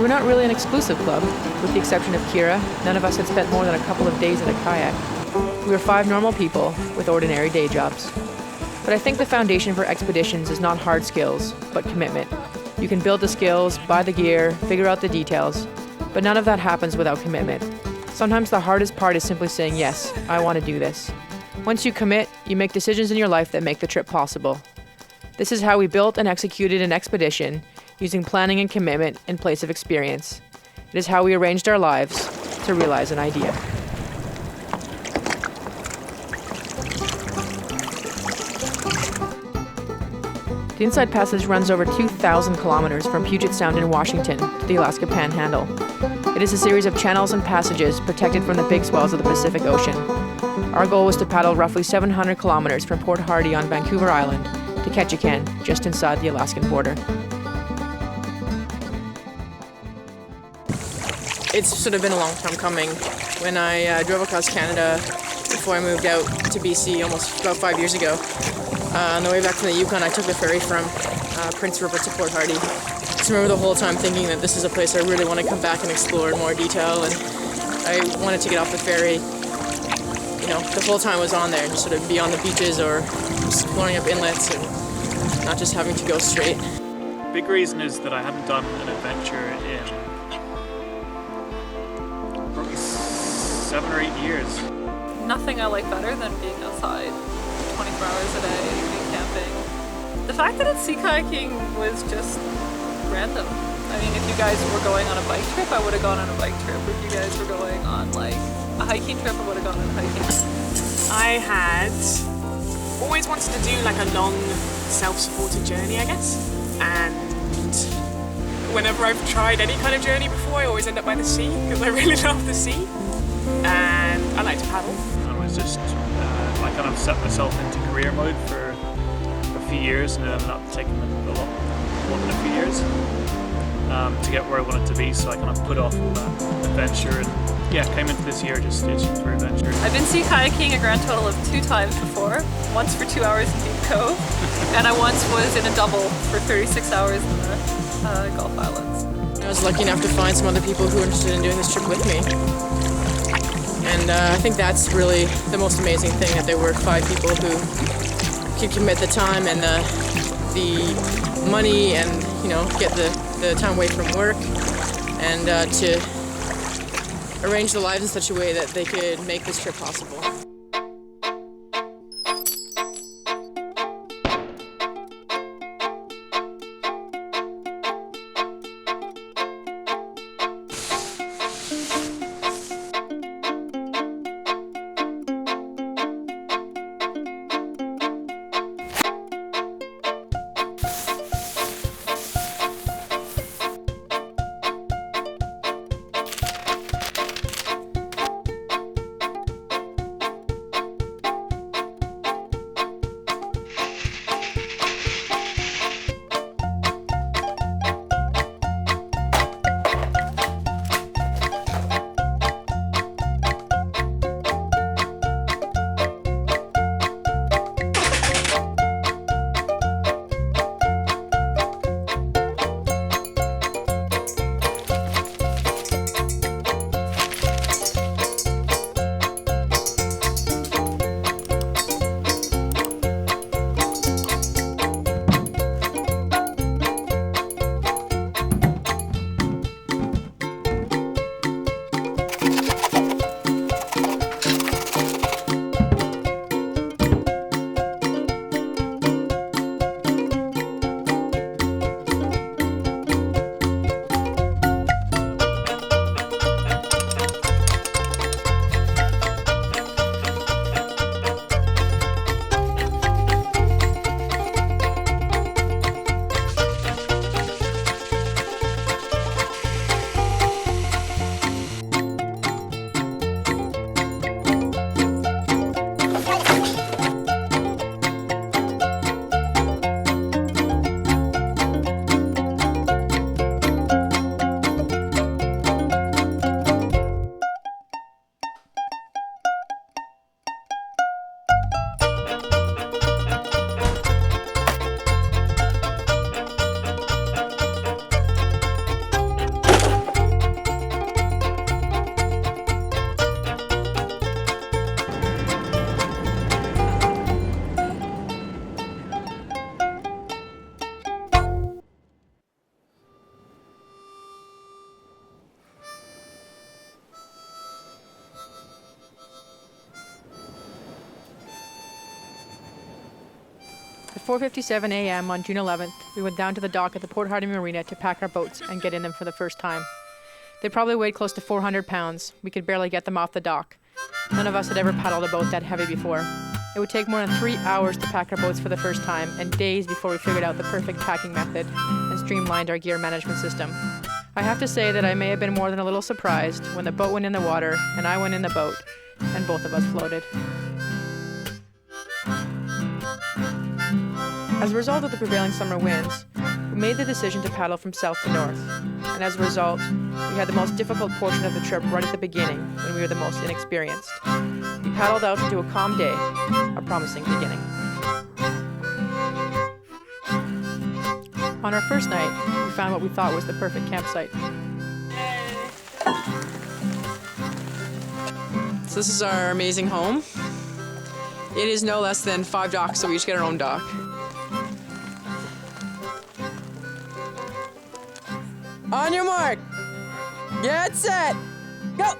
were not really an exclusive club. With the exception of Kira, none of us had spent more than a couple of days in a kayak. We were 5 normal people with ordinary day jobs. But I think the foundation for expeditions is not hard skills, but commitment. You can build the skills, buy the gear, figure out the details, but none of that happens without commitment. Sometimes the hardest part is simply saying, yes, I want to do this. Once you commit, you make decisions in your life that make the trip possible. This is how we built and executed an expedition, using planning and commitment in place of experience. It is how we arranged our lives to realize an idea. The Inside Passage runs over 2,000 kilometers from Puget Sound in Washington to the Alaska Panhandle. It is a series of channels and passages protected from the big swells of the Pacific Ocean. Our goal was to paddle roughly 700 kilometers from Port Hardy on Vancouver Island to Ketchikan, just inside the Alaskan border. It's sort of been a long time coming. When I drove across Canada before I moved out to BC almost about 5 years ago, on the way back from the Yukon, I took the ferry from Prince Rupert to Port Hardy. I just remember the whole time thinking that this is a place I really want to come back and explore in more detail, and I wanted to get off the ferry. You know, the whole time I was on there, just sort of be on the beaches or exploring up inlets and not just having to go straight. Big reason is that I hadn't done an adventure in probably 7 or 8 years. Nothing I like better than being outside 24 hours a day and camping. The fact that it's sea kayaking was just random. I mean, if you guys were going on a bike trip, I would have gone on a bike trip. If you guys were going on like a hiking trip, I would have gone on a hiking trip. I had always wanted to do like a long self-supported journey, I guess. And whenever I've tried any kind of journey before, I always end up by the sea because I really love the sea. And I like to paddle. I was just, I kind of set myself into career mode for a few years, and it ended up taking a lot more than a few years to get where I wanted to be, so I kind of put off all that adventure and yeah, came into this year just itching for adventure. I've been sea kayaking a grand total of 2 times before. Once for 2 hours in Deep Cove, and I once was in a double for 36 hours in the Gulf Islands. I was lucky enough to find some other people who were interested in doing this trip with me. And I think that's really the most amazing thing, that there were 5 people who could commit the time and the money and, you know, get the time away from work and to arrange their lives in such a way that they could make this trip possible. 4:57 a.m. on June 11th, we went down to the dock at the Port Hardy Marina to pack our boats and get in them for the first time. They probably weighed close to 400 pounds. We could barely get them off the dock. None of us had ever paddled a boat that heavy before. It would take more than 3 hours to pack our boats for the first time, and days before we figured out the perfect packing method and streamlined our gear management system. I have to say that I may have been more than a little surprised when the boat went in the water and I went in the boat, and both of us floated. As a result of the prevailing summer winds, we made the decision to paddle from south to north, and as a result, we had the most difficult portion of the trip right at the beginning when we were the most inexperienced. We paddled out into a calm day, a promising beginning. On our first night, we found what we thought was the perfect campsite. So this is our amazing home. It is no less than 5 docks, so we each get our own dock. On your mark, get set, go!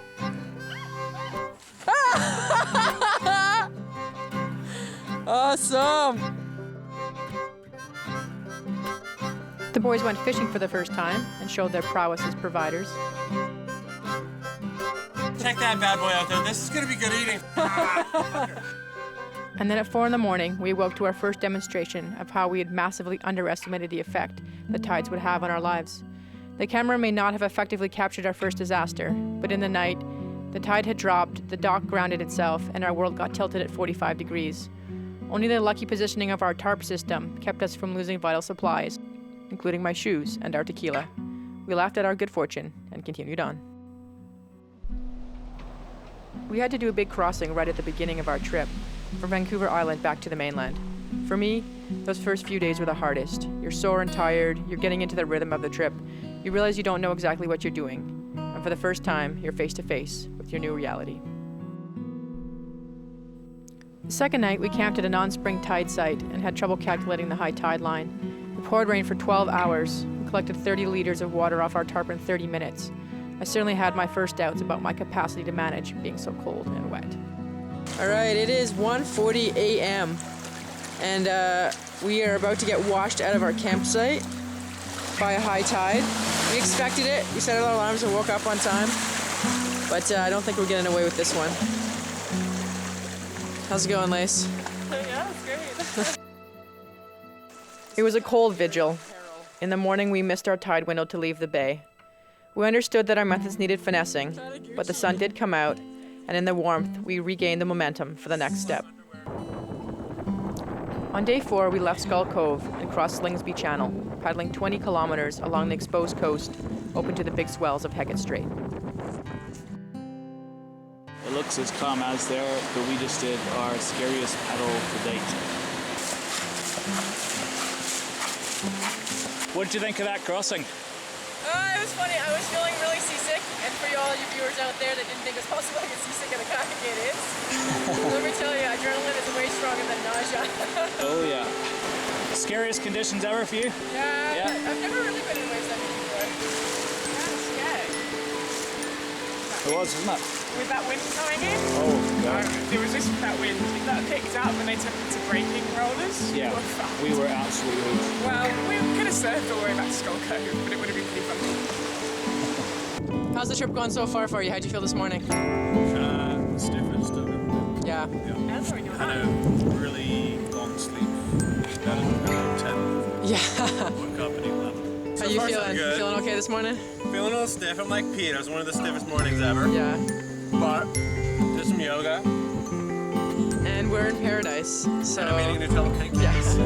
Awesome! The boys went fishing for the first time and showed their prowess as providers. Check that bad boy out there. This is gonna be good eating. And then at 4 a.m, we awoke to our first demonstration of how we had massively underestimated the effect the tides would have on our lives. The camera may not have effectively captured our first disaster, but in the night, the tide had dropped, the dock grounded itself, and our world got tilted at 45 degrees. Only the lucky positioning of our tarp system kept us from losing vital supplies, including my shoes and our tequila. We laughed at our good fortune and continued on. We had to do a big crossing right at the beginning of our trip, from Vancouver Island back to the mainland. For me, those first few days were the hardest. You're sore and tired, you're getting into the rhythm of the trip. You realize you don't know exactly what you're doing, and for the first time, you're face to face with your new reality. The second night, we camped at a non-spring tide site and had trouble calculating the high tide line. It poured rain for 12 hours. We collected 30 liters of water off our tarp in 30 minutes. I certainly had my first doubts about my capacity to manage being so cold and wet. All right, it is 1:40 a.m. and we are about to get washed out of our campsite by a high tide. We expected it. We set our alarms and woke up on time, but I don't think we're getting away with this one. How's it going, Lace? Yeah, it's great. It was a cold vigil. In the morning, we missed our tide window to leave the bay. We understood that our methods needed finessing, but the sun did come out, and in the warmth, we regained the momentum for the next step. On day 4, we left Skull Cove and crossed Slingsby Channel, paddling 20 kilometers along the exposed coast, open to the big swells of Hecate Strait. It looks as calm as there, but we just did our scariest paddle to date. What did you think of that crossing? It was funny. I was feeling really seasick, and for all you viewers out there that didn't think it was possible to get seasick in a kayak, it is. Let me tell you, adrenaline is way stronger than nausea. Oh yeah. Scariest conditions ever for you? Yeah. I've never really been in waves that big before. It was, wasn't it? With that wind coming in, Oh god. it was just that wind that picked up when they took it to breaking rollers. Yeah, we were absolutely hooked. Well, we could have surfed all the way back to Skull Cove, but it would have been pretty fun. How's the trip going so far for you? How'd you feel this morning? Stiffest of it. Yeah. That's what you're Had a really long sleep. Got up at 10. Yeah. Woke up at 11. How you far, so feeling? good. Feeling okay this morning? Feeling a little stiff. I'm like Pete. It was one of the stiffest mornings ever. Yeah. But did some yoga. And we're in paradise, so... And I'm eating Nutella pancakes. Yes.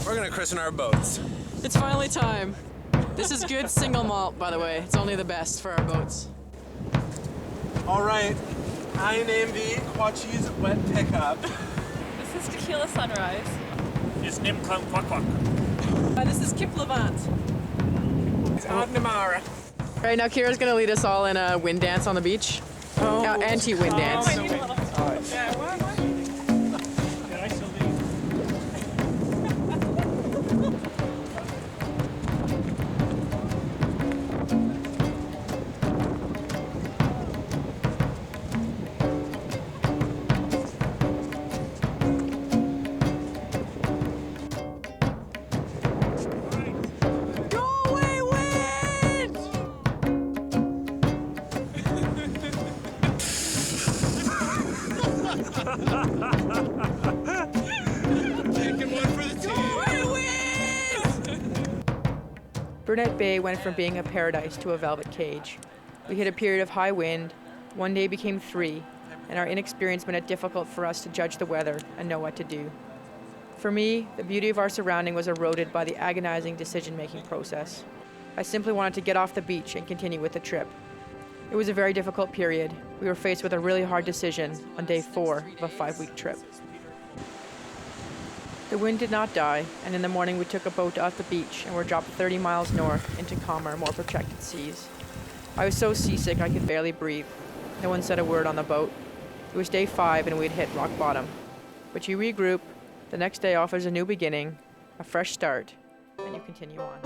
We're gonna christen our boats. It's finally time. This is good single malt, by the way. It's only the best for our boats. All right. I named the Quachi's Wet Pickup. This is Tequila Sunrise. It's Nim Clem Quack Quack. This is Kip Levant. It's Ardnamara. Right now, Kira's gonna lead us all in a wind dance on the beach. Anti-wind dance. I need a little... Yeah, what am I? Did I still leave? Taking one for the team. Burnett Bay went from being a paradise to a velvet cage. We hit a period of high wind. One day became 3, and our inexperience made it difficult for us to judge the weather and know what to do. For me, the beauty of our surrounding was eroded by the agonizing decision-making process. I simply wanted to get off the beach and continue with the trip. It was a very difficult period. We were faced with a really hard decision on day 4 of a 5-week trip. The wind did not die, and in the morning we took a boat off the beach and were dropped 30 miles north into calmer, more protected seas. I was so seasick I could barely breathe. No one said a word on the boat. It was day 5 and we'd hit rock bottom. But you regroup, the next day offers a new beginning, a fresh start, and you continue on.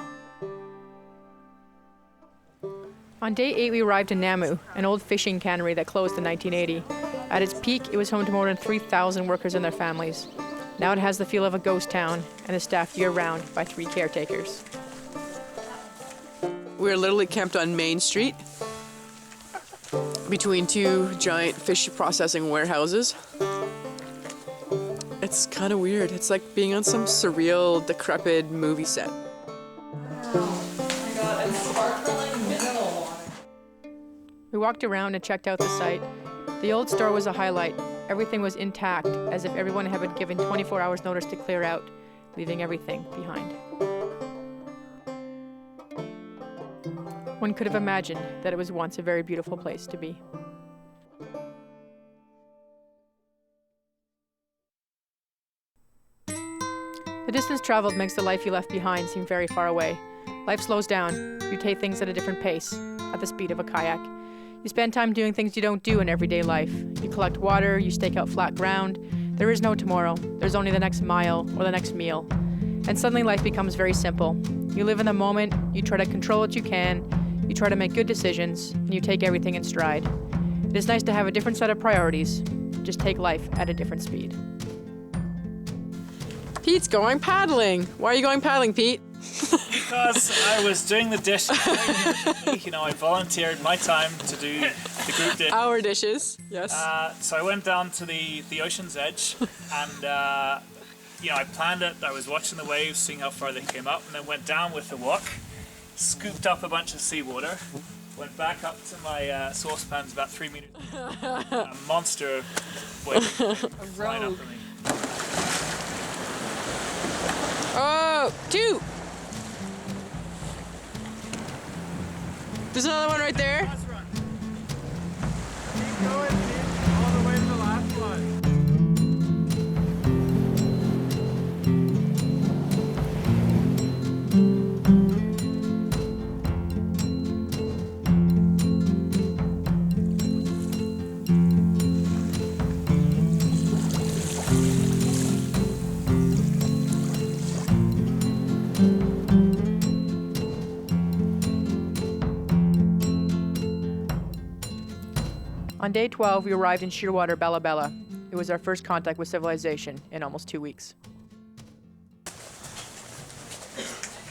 On day 8 we arrived in Namu, an old fishing cannery that closed in 1980. At its peak, it was home to more than 3,000 workers and their families. Now it has the feel of a ghost town and is staffed year-round by 3 caretakers. We're literally camped on Main Street between 2 giant fish processing warehouses. It's kind of weird. It's like being on some surreal, decrepit movie set. We walked around and checked out the site. The old store was a highlight. Everything was intact, as if everyone had been given 24 hours notice to clear out, leaving everything behind. One could have imagined that it was once a very beautiful place to be. The distance traveled makes the life you left behind seem very far away. Life slows down. You take things at a different pace, at the speed of a kayak. You spend time doing things you don't do in everyday life. You collect water, you stake out flat ground. There is no tomorrow. There's only the next mile or the next meal. And suddenly life becomes very simple. You live in the moment, you try to control what you can, you try to make good decisions, and you take everything in stride. It is nice to have a different set of priorities. Just take life at a different speed. Pete's going paddling. Why are you going paddling, Pete? Because I was doing the dishes. You know, I volunteered my time to do the group dish. Our dishes, yes. So I went down to the ocean's edge and, you know, I planned it. I was watching the waves, seeing how far they came up, and then went down with the wok, scooped up a bunch of seawater, went back up to my saucepans about 3 meters. A monster wave flying up at me. Oh, 2! There's another one right there. Keep going, Pete. All the way to the last one. On day 12, we arrived in Shearwater, Bella Bella. It was our first contact with civilization in almost 2 weeks.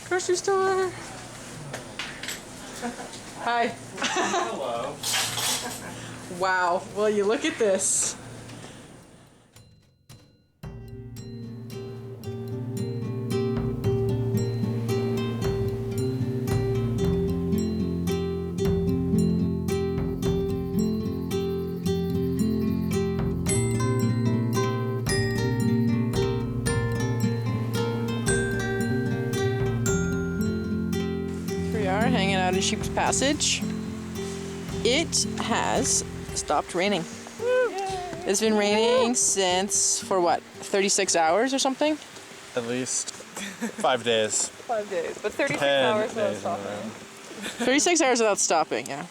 Grocery store. Hi. Hello. Wow. Well, you look at this. Hanging out in Sheep's Passage. It has stopped raining. It's been raining since, for what, 36 hours or something? At least 5 days. 5 days, but 36 10 hours without days in a stopping. row. 36 hours without stopping, yeah.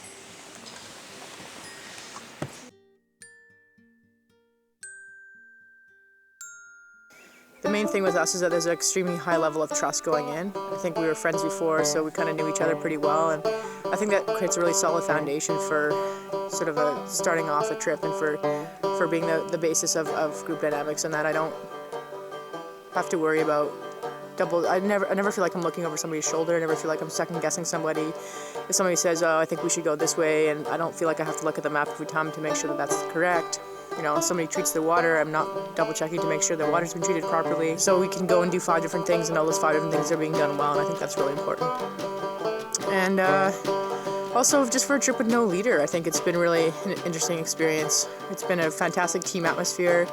The main thing with us is that there's an extremely high level of trust going in. I think we were friends before, so we kind of knew each other pretty well, and I think that creates a really solid foundation for sort of starting off a trip and for being the basis of group dynamics, and that I don't have to worry about I never feel like I'm looking over somebody's shoulder. I never feel like I'm second guessing somebody. If somebody says, oh, I think we should go this way, and I don't feel like I have to look at the map every time to make sure that that's correct. you know, somebody treats the water, I'm not double checking to make sure the water's been treated properly. So we can go and do 5 different things and all those 5 different things are being done well, and I think that's really important. And also, just for a trip with no leader, I think it's been really an interesting experience. It's been a fantastic team atmosphere.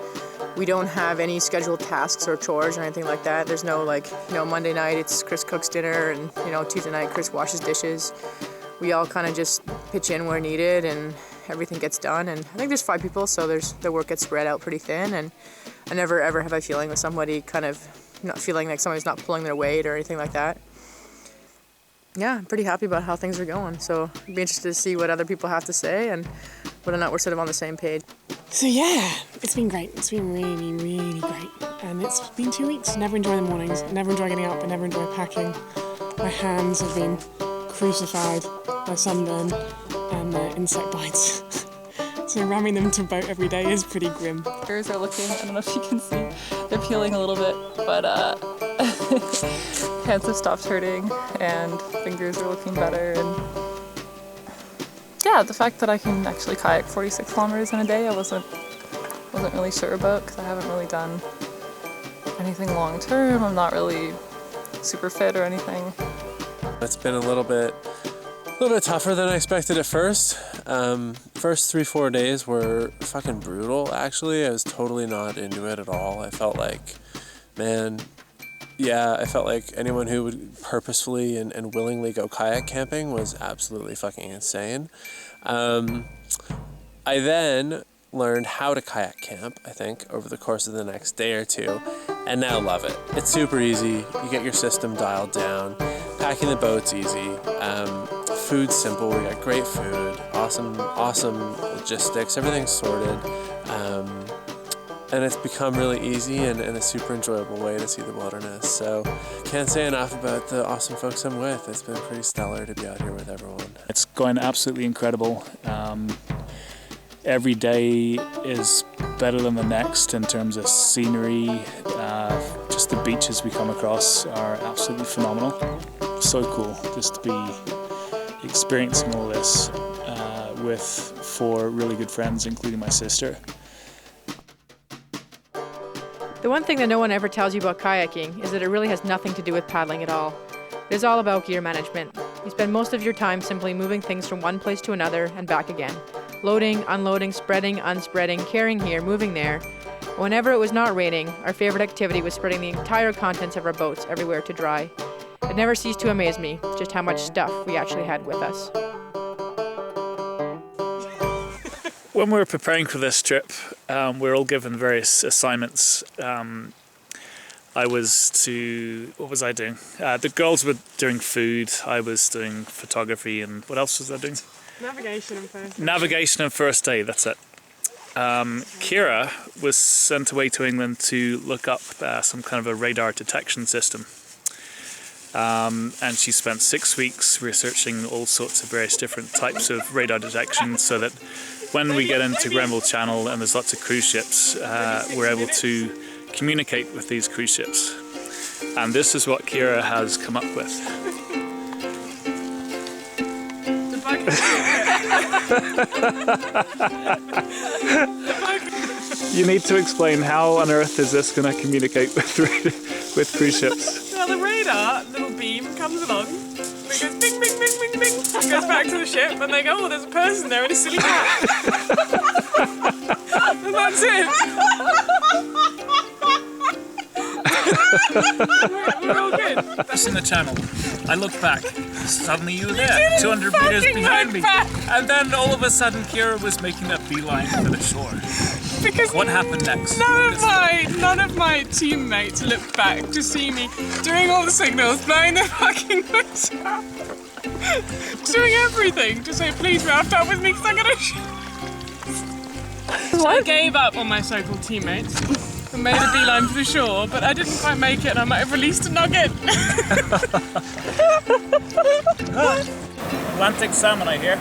We don't have any scheduled tasks or chores or anything like that. There's no, like, you know, Monday night it's Chris cooks dinner and, you know, Tuesday night Chris washes dishes. We all kind of just pitch in where needed and everything gets done. And I think there's 5 people, so the work gets spread out pretty thin. And I never ever have a feeling with somebody kind of not feeling like somebody's not pulling their weight or anything like that. Yeah, I'm pretty happy about how things are going. So I'd be interested to see what other people have to say and whether or not we're sort of on the same page. So yeah, it's been great. It's been really, really great. And it's been 2 weeks. Never enjoy the mornings. Never enjoy getting up. I never enjoy packing. My hands have been crucified by sunburn and insect bites. So ramming them to a boat every day is pretty grim. Fingers are looking, I don't know if you can see, they're peeling a little bit, but hands have stopped hurting and fingers are looking better. And yeah, the fact that I can actually kayak 46 kilometers in a day, I wasn't really sure about because I haven't really done anything long term. I'm not really super fit or anything. It's been a little bit tougher than I expected at first. First 3-4 days were fucking brutal, actually. I was totally not into it at all. I felt like, man, yeah, I felt like anyone who would purposefully and willingly go kayak camping was absolutely fucking insane. I then learned how to kayak camp, I think, over the course of the next day or two, and now love it. It's super easy. You get your system dialed down. Packing the boat's easy. Food's simple. We got great food. Awesome logistics. Everything's sorted. And it's become really easy and a super enjoyable way to see the wilderness. So can't say enough about the awesome folks I'm with. It's been pretty stellar to be out here with everyone. It's going absolutely incredible. Every day is better than the next in terms of scenery. Just the beaches we come across are absolutely phenomenal. So cool just to be experiencing all this with 4 really good friends, including my sister. The one thing that no one ever tells you about kayaking is that it really has nothing to do with paddling at all. It is all about gear management. You spend most of your time simply moving things from one place to another and back again. Loading, unloading, spreading, unspreading, carrying here, moving there. Whenever it was not raining, our favorite activity was spreading the entire contents of our boats everywhere to dry. It never ceased to amaze me just how much stuff we actually had with us. When we were preparing for this trip, we were all given various assignments. What was I doing? The girls were doing food, I was doing photography, and what else was I doing? Navigation and first aid. Navigation and first aid, that's it. Kira was sent away to England to look up some kind of a radar detection system. And she spent 6 weeks researching all sorts of various different types of radar detection so that when we get into Grenville Channel and there's lots of cruise ships, we're able to communicate with these cruise ships. And this is what Kira has come up with. You need to explain how on earth is this going to communicate with cruise ships? Well, the radar little beam comes along, and it goes bing, bing, bing, bing, bing, and goes back to the ship, and they go, oh, there's a person there in a silly hat. And that's it. we're all good. That's in the channel. I look back. Suddenly you were there, 200 meters behind me. And then all of a sudden Kira was making a beeline for the shore. Because what happened next? None of my teammates looked back to see me doing all the signals, blowing the fucking whistle, doing everything to say, please raft up with me because I'm gonna So I gave up on my so-called teammates and made a beeline for the shore, but I didn't quite make it and I might have released a nugget. Atlantic salmon, I hear.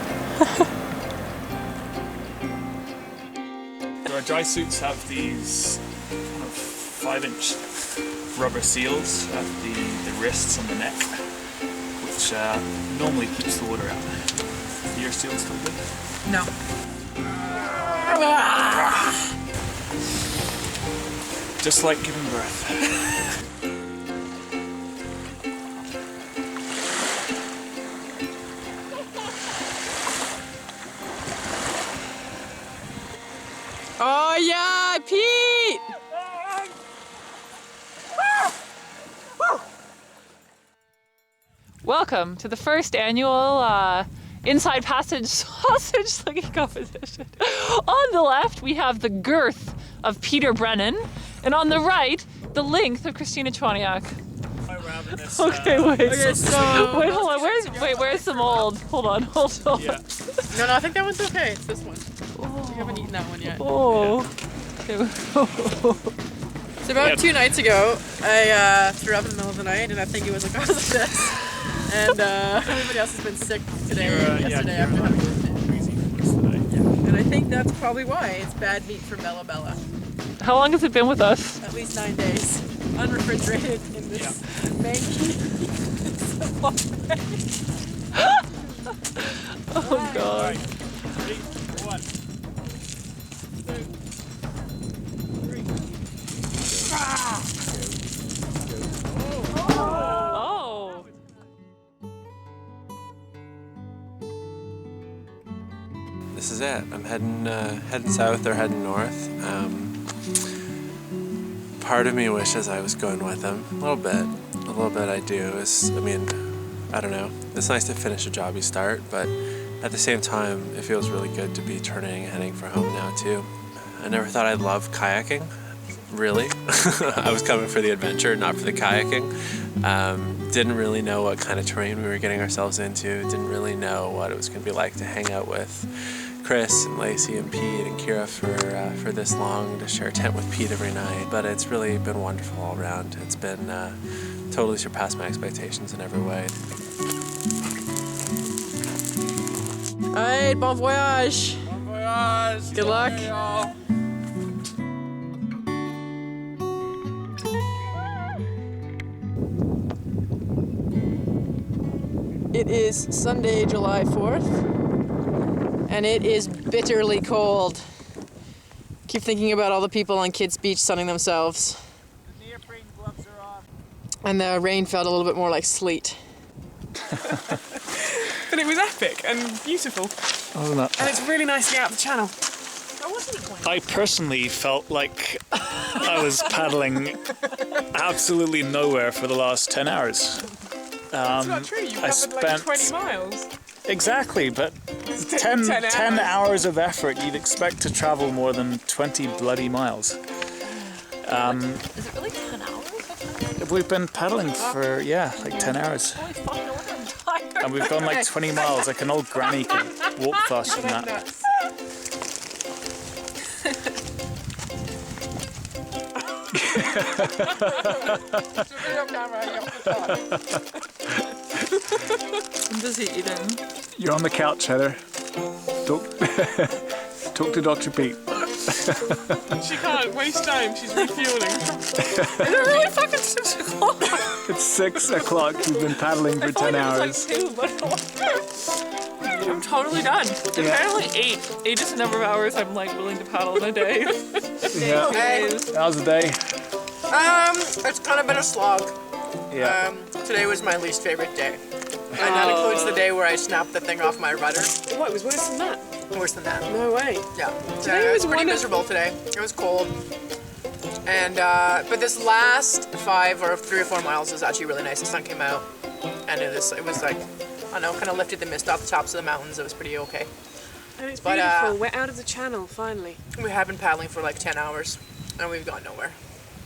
Our dry suits have these kind of 5-inch rubber seals at the wrists and the neck, which normally keeps the water out. Are your seals still good? No. just like giving birth. Oh yeah, Pete! Welcome to the first annual Inside Passage sausage slinging competition. On the left, we have the girth of Peter Brennan, and on the right, the length of Christina Chwaniak. Okay, wait. Okay, so... Wait, hold on. Where's some old? Hold on. Yeah. No, I think that one's okay. It's this one. We haven't eaten that one yet. Oh. So about 2 nights ago, I threw up in the middle of the night, and I think it was because of this. And everybody else has been sick today, yesterday after having this. And I think that's probably why it's bad meat for Bella Bella. How long has it been with us? At least 9 days, unrefrigerated in this manky. Oh god. 3, 1. Oh. This is it. I'm heading south or heading north. Part of me wishes I was going with him. A little bit I do. I don't know. It's nice to finish a job you start, but at the same time, it feels really good to be turning and heading for home now too. I never thought I'd love kayaking, really. I was coming for the adventure, not for the kayaking. Didn't really know what kind of terrain we were getting ourselves into. Didn't really know what it was going to be like to hang out with Chris and Lacey and Pete and Kira for this long, to share a tent with Pete every night. But it's really been wonderful all around. It's been totally surpassed my expectations in every way. Alright, bon voyage! Bon voyage! Good luck! It is Sunday, July 4th, and it is bitterly cold. Keep thinking about all the people on Kids Beach sunning themselves. The neoprene gloves are on. And the rain felt a little bit more like sleet. But it was epic and beautiful. Wasn't it? And it's really nicely out of the channel. I personally felt like I was paddling absolutely nowhere for the last 10 hours. That's not true. You covered like 20 miles. Exactly, but 10 hours of effort, you'd expect to travel more than 20 bloody miles. Is it really 10 hours? We've been paddling for, like 10 hours. Holy fuck, no wonder I'm tired. And we've gone like 20 miles, like an old granny could walk faster than that. Nuts. I'm busy eating. You're on the couch, Heather. Talk to Dr. Pete. She can't waste time. She's refueling. Is it really fucking 6 o'clock? It's 6 o'clock. We've been paddling for 10 hours. It was like 2, but I'm totally done. Apparently 8. 8 is the number of hours I'm like willing to paddle in a day. Yeah. How's the day? It's kind of been a slog. Yeah. Today was my least favorite day. And that includes the day where I snapped the thing off my rudder. What, it was worse than that? Worse than that. No way. Yeah. Today It was pretty miserable today. It was cold. And, but this last 5 or 3 or 4 miles was actually really nice. The sun came out. And it was like, I don't know, kind of lifted the mist off the tops of the mountains. It was pretty okay. And it's beautiful. We're out of the channel, finally. We have been paddling for like 10 hours. And we've gone nowhere.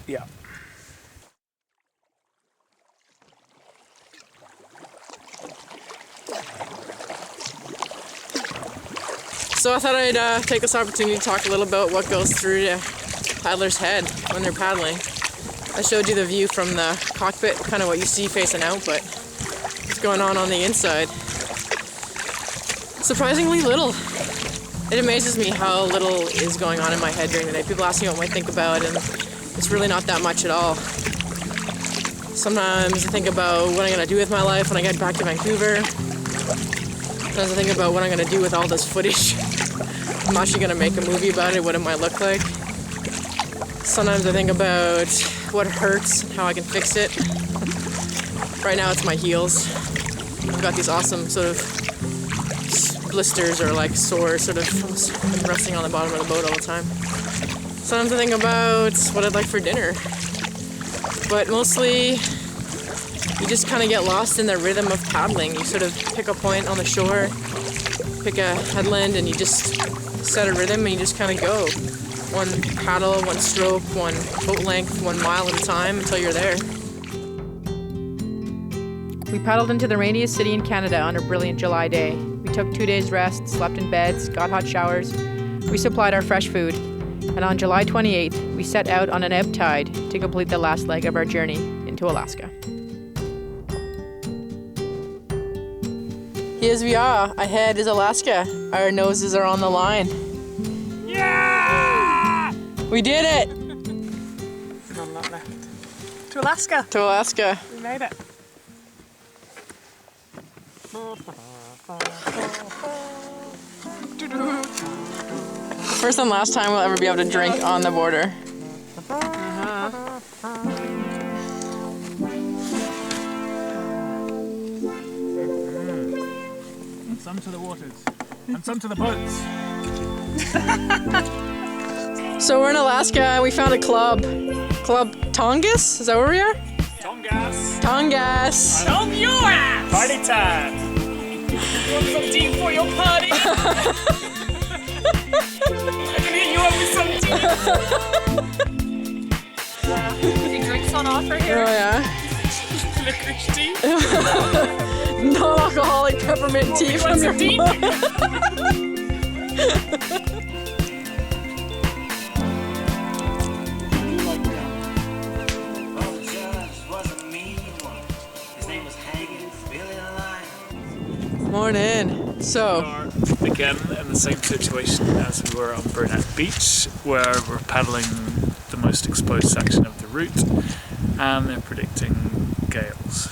Yeah. So I thought I'd take this opportunity to talk a little about what goes through the paddler's head when they're paddling. I showed you the view from the cockpit, kind of what you see facing out, but what's going on the inside? Surprisingly little. It amazes me how little is going on in my head during the day. People ask me what I might think about, and it's really not that much at all. Sometimes I think about what I'm going to do with my life when I get back to Vancouver. Sometimes I think about what I'm going to do with all this footage. I'm actually going to make a movie about it, what it might look like. Sometimes I think about what hurts and how I can fix it. Right now it's my heels. I've got these awesome sort of blisters or like sores sort of I'm resting on the bottom of the boat all the time. Sometimes I think about what I'd like for dinner. But mostly you just kind of get lost in the rhythm of paddling. You sort of pick a point on the shore, pick a headland, and you just set a rhythm and you just kind of go. One paddle, one stroke, one boat length, 1 mile at a time until you're there. We paddled into the rainiest city in Canada on a brilliant July day. We took 2 days rest, slept in beds, got hot showers, resupplied our fresh food, and on July 28th, we set out on an ebb tide to complete the last leg of our journey into Alaska. Here we are. Ahead is Alaska. Our noses are on the line. Yeah! We did it! Not a lot left. To Alaska. To Alaska. We made it. First and last time we'll ever be able to drink on the border. And some to the waters. And some to the boats. So we're in Alaska. We found a club. Club Tongass? Is that where we are? Tongass. Tongass. Help your ass! Party time. You want some tea for your party? I can hit you up with some tea. Any drinks on offer Oh here? yeah. Licorice tea. Non-alcoholic peppermint tea from your tea? mom. Morning. So, Again, in the same situation as we were on Burnett Beach, where we're paddling the most exposed section of the route, and they're predicting gales.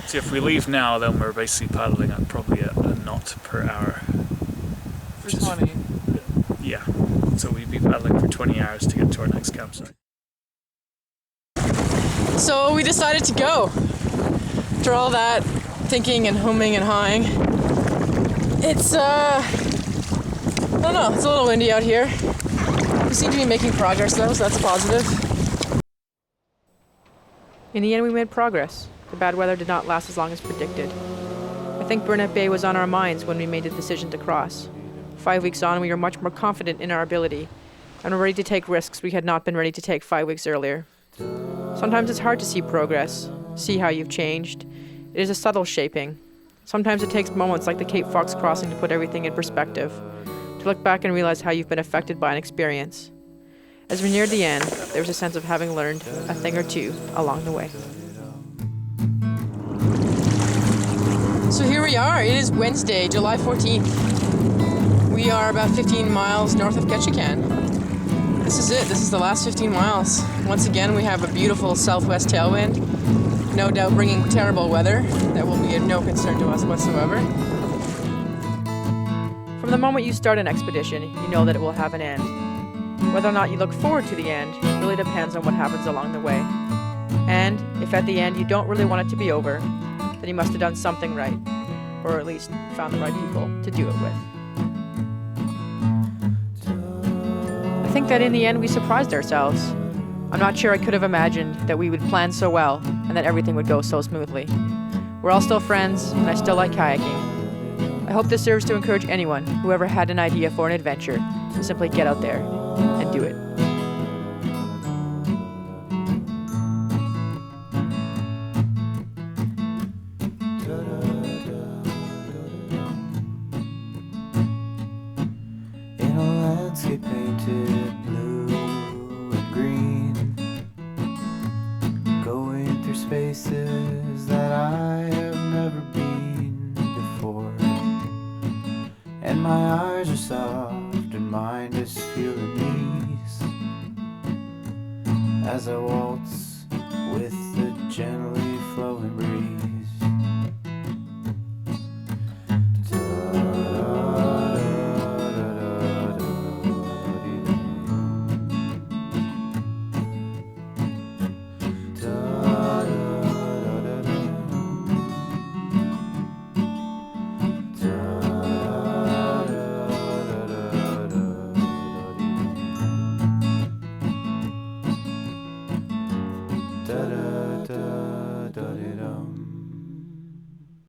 So if we leave now, then we're basically paddling at probably a knot per hour. for 20. Yeah, so we'd be paddling for 20 hours to get to our next campsite. So we decided to go. After all that thinking and humming and hawing, it's I don't know, it's a little windy out here. We seem to be making progress though, so that's positive. In the end, we made progress. The bad weather did not last as long as predicted. I think Burnett Bay was on our minds when we made the decision to cross. 5 weeks on, we were much more confident in our ability, and were ready to take risks we had not been ready to take 5 weeks earlier. Sometimes it's hard to see progress, see how you've changed. It is a subtle shaping. Sometimes it takes moments like the Cape Fox crossing to put everything in perspective, to look back and realize how you've been affected by an experience. As we neared the end, there was a sense of having learned a thing or two along the way. So here we are. It is Wednesday, July 14th. We are about 15 miles north of Ketchikan. This is it. This is the last 15 miles. Once again, we have a beautiful southwest tailwind, no doubt bringing terrible weather that will be of no concern to us whatsoever. From the moment you start an expedition, you know that it will have an end. Whether or not you look forward to the end really depends on what happens along the way. And if at the end you don't really want it to be over, then you must have done something right, or at least found the right people to do it with. I think that in the end we surprised ourselves. I'm not sure I could have imagined that we would plan so well and that everything would go so smoothly. We're all still friends, and I still like kayaking. I hope this serves to encourage anyone who ever had an idea for an adventure to simply get out there and do it. In a landscape painted blue and green, going through spaces that I have never been before, and my eyes are soft and mind is feeling ease as I waltz with the gently flowing breeze.